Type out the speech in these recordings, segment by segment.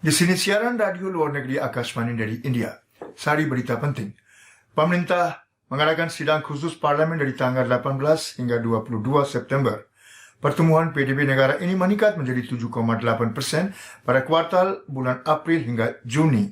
Di sini siaran radio luar negeri Akashvani dari India. Sari berita penting. Pemerintah mengadakan sidang khusus parlimen dari tanggal 18 hingga 22 September. Pertumbuhan PDB negara ini meningkat menjadi 7,8% pada kuartal bulan April hingga Juni.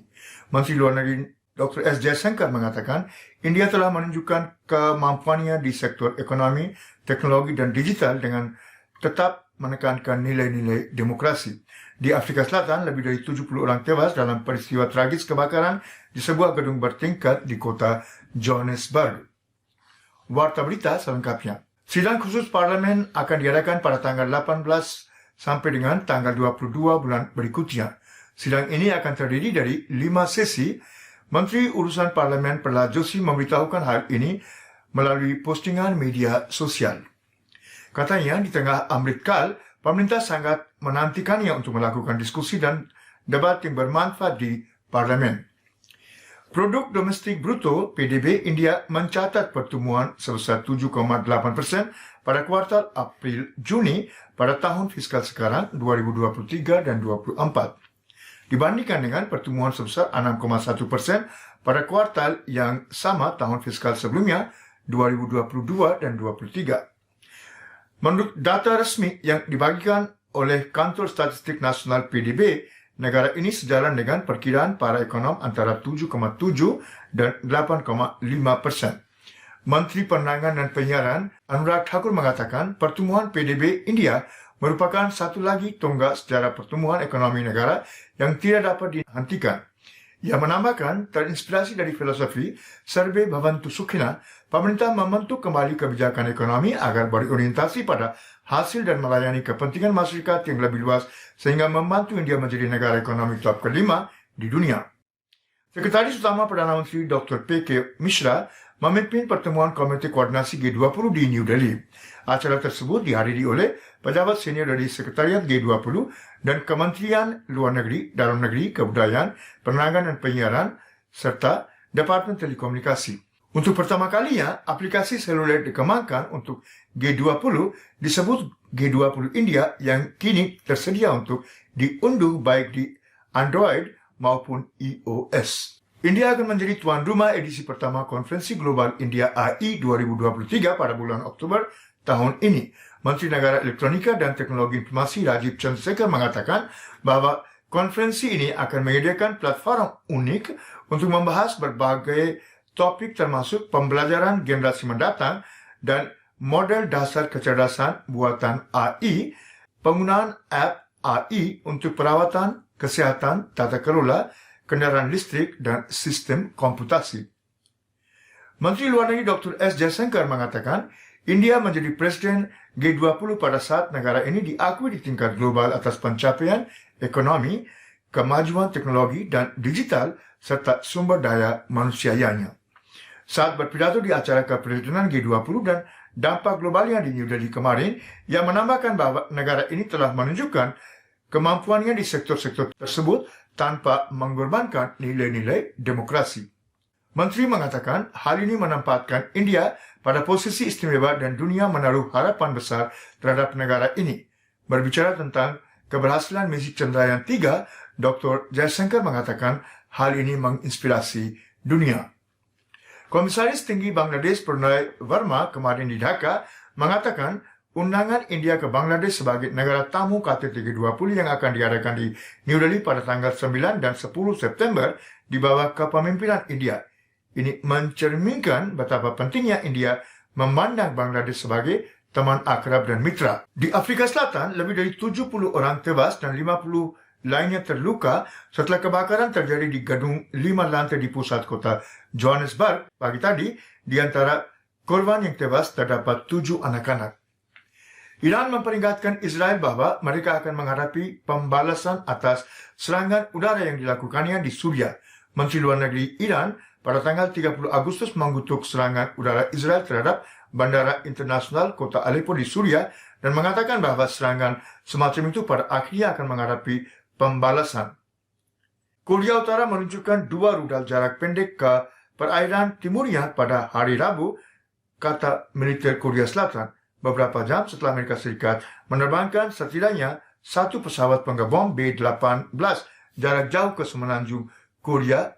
Menteri Luar Negeri Dr. S. Jaishankar mengatakan India telah menunjukkan kemampuannya di sektor ekonomi, teknologi, dan digital dengan tetap menekankan nilai-nilai demokrasi. Di Afrika Selatan, lebih dari 70 orang tewas dalam peristiwa tragis kebakaran di sebuah gedung bertingkat di kota Johannesburg. Warta berita selengkapnya. Sidang khusus parlemen akan diadakan pada tanggal 18 sampai dengan tanggal 22 bulan berikutnya. Sidang ini akan terdiri dari 5 sesi. Menteri Urusan Parlemen Prahlad Joshi memberitahukan hal ini melalui postingan media sosial. Katanya, di tengah Amrit Kaal, pemerintah sangat menantikannya untuk melakukan diskusi dan debat yang bermanfaat di parlemen. Produk domestik bruto (PDB) India mencatat pertumbuhan sebesar 7,8% pada kuartal April-Juni pada tahun fiskal sekarang 2023 dan 2024. Dibandingkan dengan pertumbuhan sebesar 6,1% pada kuartal yang sama tahun fiskal sebelumnya 2022 dan 2023. Menurut data resmi yang dibagikan oleh Kantor Statistik Nasional PDB, negara ini sejalan dengan perkiraan para ekonom antara 7,7 dan 8,5%. Menteri Penerangan dan Penyiaran Anurag Thakur mengatakan pertumbuhan PDB India merupakan satu lagi tonggak sejarah pertumbuhan ekonomi negara yang tidak dapat dihentikan. Ia menambahkan, terinspirasi dari filosofi Sarve Bhavantu Sukhina, pemerintah membentuk kembali kebijakan ekonomi agar berorientasi pada hasil dan melayani kepentingan masyarakat yang lebih luas sehingga membantu India menjadi negara ekonomi top kelima di dunia. Sekretaris Utama Perdana Menteri Dr. P.K. Mishra memimpin pertemuan Komite Koordinasi G20 di New Delhi. Acara tersebut dihadiri oleh pejabat senior dari Sekretariat G20 dan Kementerian Luar Negeri, Dalam Negeri, Kebudayaan, Penerangan dan Penyiaran, serta Departemen Telekomunikasi. Untuk pertama kalinya, aplikasi seluler dikembangkan untuk G20 disebut G20 India yang kini tersedia untuk diunduh baik di Android maupun iOS. India akan menjadi tuan rumah edisi pertama Konferensi Global India AI 2023 pada bulan Oktober tahun ini. Menteri Negara Elektronika dan Teknologi Informasi Rajiv Chandrasekhar mengatakan bahwa konferensi ini akan menyediakan platform unik untuk membahas berbagai topik termasuk pembelajaran generasi mendatang dan model dasar kecerdasan buatan AI, penggunaan app AI untuk perawatan, kesehatan, tata kelola, kendaraan listrik, dan sistem komputasi. Menteri Luar Negeri Dr. S. Jaishankar mengatakan, India menjadi presiden G20 pada saat negara ini diakui di tingkat global atas pencapaian ekonomi, kemajuan teknologi dan digital, serta sumber daya manusianya. Saat berpidato di acara kepresidenan G20 dan dampak globalnya di New Delhi kemarin, ia menambahkan bahwa negara ini telah menunjukkan kemampuannya di sektor-sektor tersebut tanpa mengorbankan nilai-nilai demokrasi. Menteri mengatakan hal ini menempatkan India pada posisi istimewa dan dunia menaruh harapan besar terhadap negara ini. Berbicara tentang keberhasilan misi Chandrayaan 3, Dr. Jaishankar mengatakan hal ini menginspirasi dunia. Komisaris Tinggi Bangladesh Pranay Verma kemarin di Dhaka mengatakan undangan India ke Bangladesh sebagai negara tamu KTT G20 yang akan diadakan di New Delhi pada tanggal 9 dan 10 September di bawah kepemimpinan India. Ini mencerminkan betapa pentingnya India memandang Bangladesh sebagai teman akrab dan mitra. Di Afrika Selatan, lebih dari 70 orang tewas dan 50 lainnya terluka setelah kebakaran terjadi di gedung 5 lantai di pusat kota Johannesburg pagi tadi. Di antara korban yang tewas terdapat 7 anak-anak. Iran memperingatkan Israel bahwa mereka akan menghadapi pembalasan atas serangan udara yang dilakukannya di Suriah. Menteri Luar Negeri Iran pada tanggal 30 Agustus mengutuk serangan udara Israel terhadap Bandara Internasional Kota Aleppo di Suriah dan mengatakan bahwa serangan semacam itu pada akhirnya akan menghadapi pembalasan. Korea Utara meluncurkan 2 rudal jarak pendek ke perairan timurnya pada hari Rabu, kata militer Korea Selatan, beberapa jam setelah Amerika Serikat menerbangkan setidaknya 1 pesawat pengebom B-18 jarak jauh ke semenanjung Korea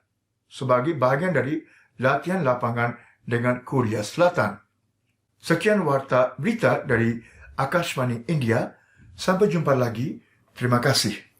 sebagai bagian dari latihan lapangan dengan Korea Selatan. Sekian warta berita dari Akashvani India. Sampai jumpa lagi. Terima kasih.